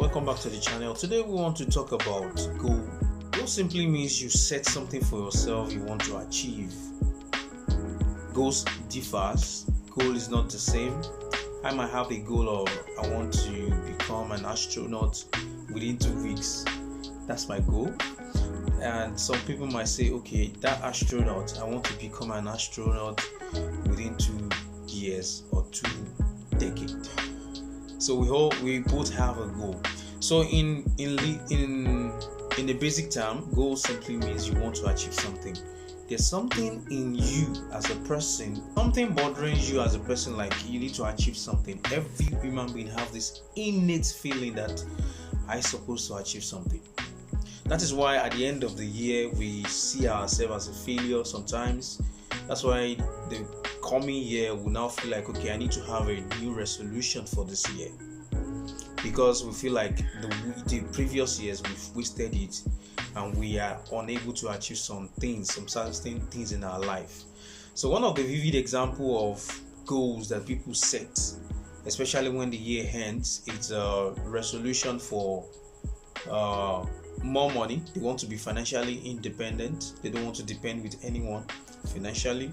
welcome back to the channel. Today we want to talk about goal. Goal simply means you set something for yourself you want to achieve. Goals differs. Goal is not the same. I might have a goal of I want to become an astronaut within 2 weeks. That's my goal. And some people might say, okay, that astronaut, I want to become an astronaut within 2 years or 2 decades. So we both have a goal. So in the basic term, goal simply means you want to achieve something. There's something in you as a person, something bothering you as a person, like you need to achieve something. Every human being have this innate feeling that I'm supposed to achieve something. That is why at the end of the year we see ourselves as a failure sometimes. That's why the coming year will now feel like, okay, I need to have a new resolution for this year, because we feel like the previous years we've wasted it and we are unable to achieve some certain things in our life. So one of the vivid example of goals that people set, especially when the year ends, it's a resolution for more money. They want to be financially independent. They don't want to depend with anyone financially.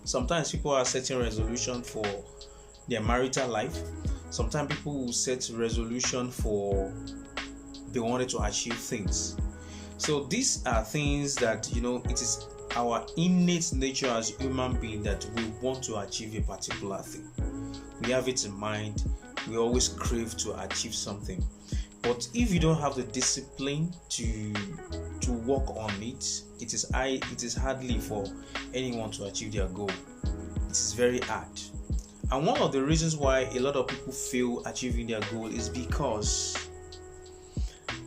Sometimes people are setting resolution for their marital life. Sometimes people will set resolution for they wanted to achieve things. So these are things that, it is our innate nature as human being that we want to achieve a particular thing. We have it in mind. We always crave to achieve something. But if you don't have the discipline to work on it, it is hardly for anyone to achieve their goal. It is very hard. And one of the reasons why a lot of people fail achieving their goal is because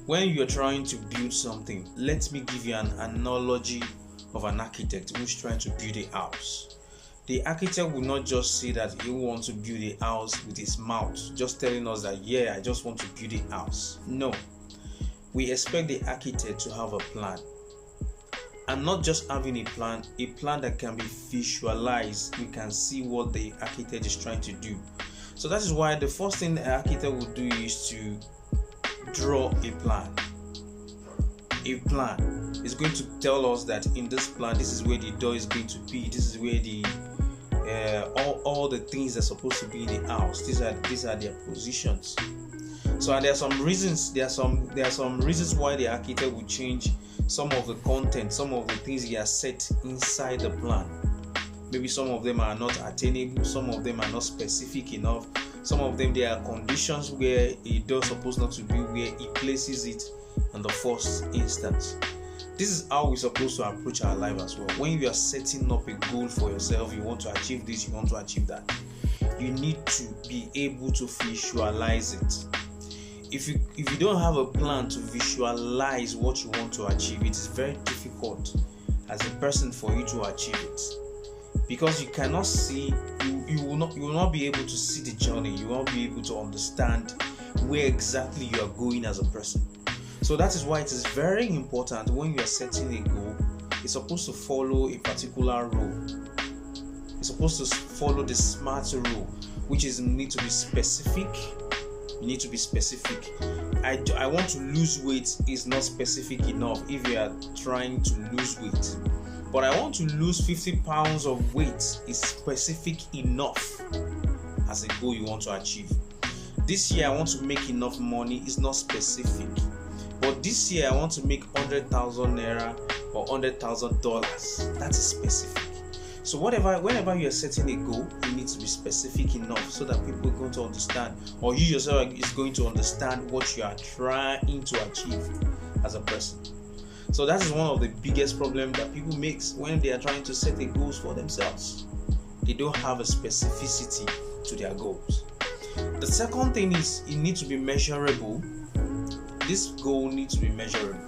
when you're trying to build something, let me give you an analogy of an architect who's trying to build a house. The architect will not just say that he wants to build a house with his mouth, just telling us that, yeah, I just want to build a house. No. We expect the architect to have a plan. And not just having a plan that can be visualized. We can see what the architect is trying to do. So that is why the first thing the architect will do is to draw a plan. A plan is going to tell us that in this plan, this is where the door is going to be. This is where the all the things that are supposed to be in the house. These are their positions. So and there are some reasons. There are some reasons why the architect will change some of the content, some of the things he has set inside the plan. Maybe some of them are not attainable. Some of them are not specific enough. Some of them, there are conditions where a door is supposed not to be, where he places it in the first instance. This is how we're supposed to approach our life as well. When you are setting up a goal for yourself, you want to achieve this, you want to achieve that, you need to be able to visualize it. If you don't have a plan to visualize what you want to achieve, it is very difficult as a person for you to achieve it, because you cannot see, you will not be able to see the journey. You won't be able to understand where exactly you are going as a person. So that is why it is very important when you are setting a goal, it's supposed to follow a particular rule. It's supposed to follow the SMART rule, which is you need to be specific. You need to be specific. I want to lose weight is not specific enough if you are trying to lose weight. But I want to lose 50 pounds of weight is specific enough as a goal you want to achieve. This year I want to make enough money is not specific. But this year I want to make 100,000 naira or $100,000. That is specific. So whenever you are setting a goal, you need to be specific enough so that people are going to understand, or you yourself is going to understand what you are trying to achieve as a person. So that is one of the biggest problems that people make when they are trying to set the goals for themselves. They don't have a specificity to their goals. The second thing is it needs to be measurable. This goal needs to be measurable.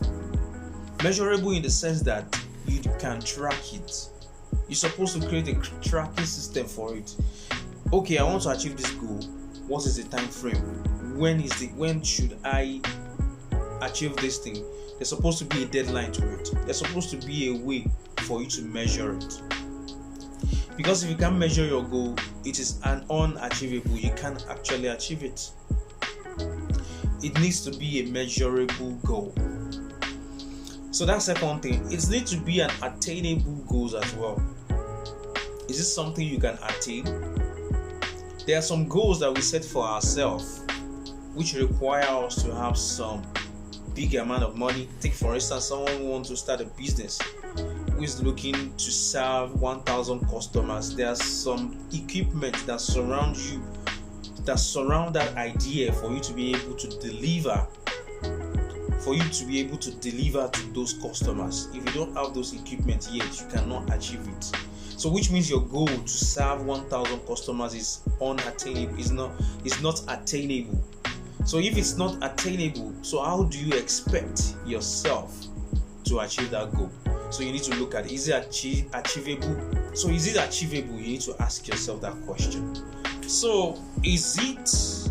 Measurable in the sense that you can track it. You're supposed to create a tracking system for it. Okay, I want to achieve this goal. What is the time frame? When should I achieve this thing? There's supposed to be a deadline to it. There's supposed to be a way for you to measure it. Because if you can't measure your goal, it is unachievable. You can't actually achieve it. it needs to be a measurable goal. So that's the second thing. It needs to be an attainable goal as well. Is this something you can attain? There are some goals that we set for ourselves which require us to have some big amount of money. Take for instance someone who wants to start a business, who is looking to serve 1,000 customers. There are some equipment that surround you, that surround that idea for you to be able to deliver, to those customers. If you don't have those equipment yet, you cannot achieve it. So which means your goal to serve 1,000 customers is unattainable, is not attainable. So if it's not attainable, so how do you expect yourself to achieve that goal? So you need to look at, is it achievable? So is it achievable? You need to ask yourself that question. So is it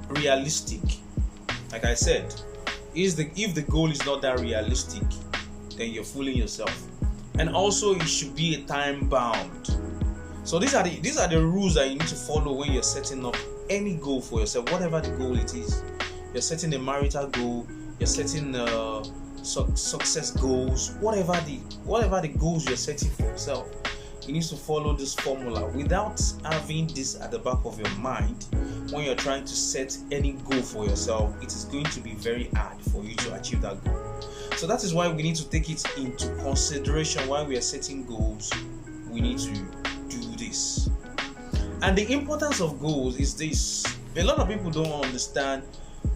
realistic? Like I said, if the goal is not that realistic, then you're fooling yourself. And also it should be a time bound. So these are the rules that you need to follow when you're setting up any goal for yourself, whatever the goal it is. You're setting a marital goal, you're setting success goals, whatever the goals you're setting for yourself, you need to follow this formula. Without having this at the back of your mind, when you're trying to set any goal for yourself, it is going to be very hard for you to achieve that goal. So that is why we need to take it into consideration while we are setting goals. We need to do this. And the importance of goals is this. A lot of people don't understand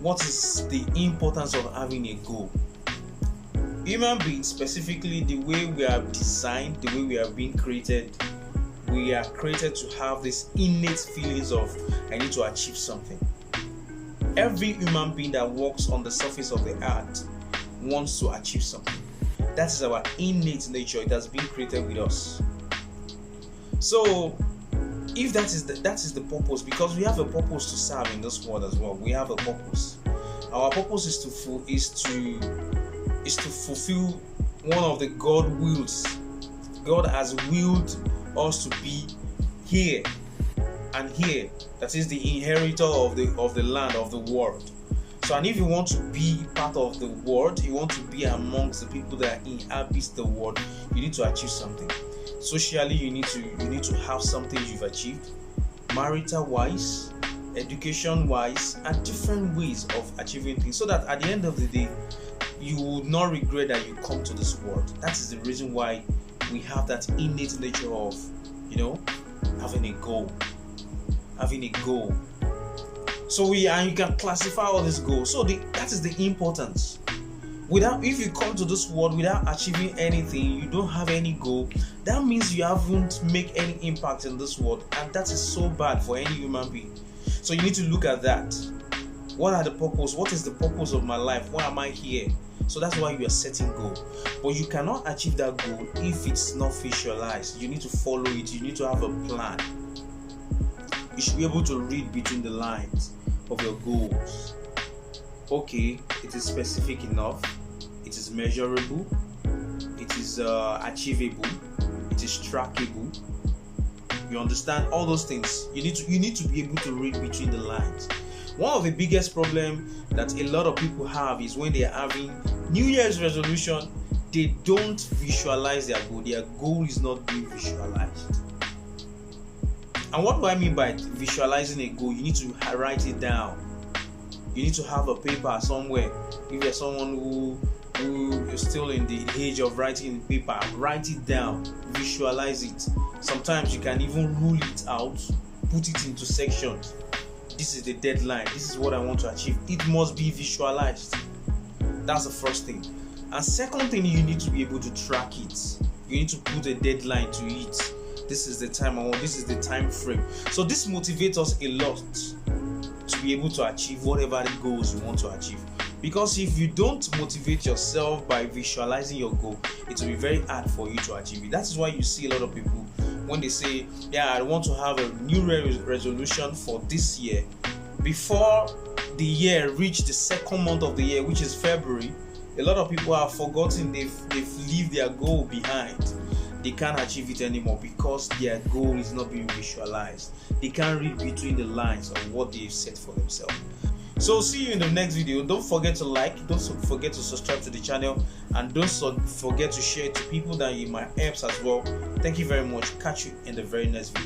what is the importance of having a goal. Human beings, specifically the way we are designed, the way we are being created, we are created to have this innate feelings of I need to achieve something. Every human being that walks on the surface of the earth wants to achieve something. That is our innate nature. It has been created with us. So if that is the purpose, because we have a purpose to serve in this world as well. We have a purpose. Our purpose is to fulfill one of the God wills. God has willed us to be here and here. That is the inheritor of the land, of the world. So, and if you want to be part of the world, you want to be amongst the people that inhabit the world, you need to achieve something. Socially, you need to have something you've achieved, marital wise, education wise, and different ways of achieving things, so that at the end of the day you will not regret that you come to this world. That is the reason why we have that innate nature of having a goal. So you can classify all these goals. So that is the importance. If you come to this world without achieving anything, you don't have any goal, that means you haven't made any impact in this world, and that is so bad for any human being. So you need to look at that. What is the purpose of my life? Why am I here? So that's why you are setting goal. But you cannot achieve that goal if it's not visualized. You need to follow it. You need to have a plan. You should be able to read between the lines of your goals. Okay, it is specific enough, it is measurable, it is achievable, it is trackable. You understand all those things. You need to be able to read between the lines. One of the biggest problems that a lot of people have is when they are having New Year's resolution, they don't visualize their goal. Their goal is not being visualized. And what do I mean by visualizing a goal? You need to write it down. You need to have a paper somewhere. If you're someone who is still in the age of writing in paper, write it down, visualize it. Sometimes you can even rule it out, put it into sections. This is the deadline. This is what I want to achieve. It must be visualized. That's the first thing. And second thing, you need to be able to track it. You need to put a deadline to it. This is the time I want. This is the time frame. So this motivates us a lot to be able to achieve whatever the goals you want to achieve. Because if you don't motivate yourself by visualizing your goal, it will be very hard for you to achieve it. That is why you see a lot of people when they say, I want to have a new resolution for this year. Before the year reach the second month of the year, which is February, a lot of people have forgotten, they've left their goal behind. They can't achieve it anymore because their goal is not being visualized. They can't read between the lines of what they've set for themselves. So see you in the next video. Don't forget to like, don't forget to subscribe to the channel, and don't forget to share it to people that you might help as well. Thank you very much. Catch you in the very next video.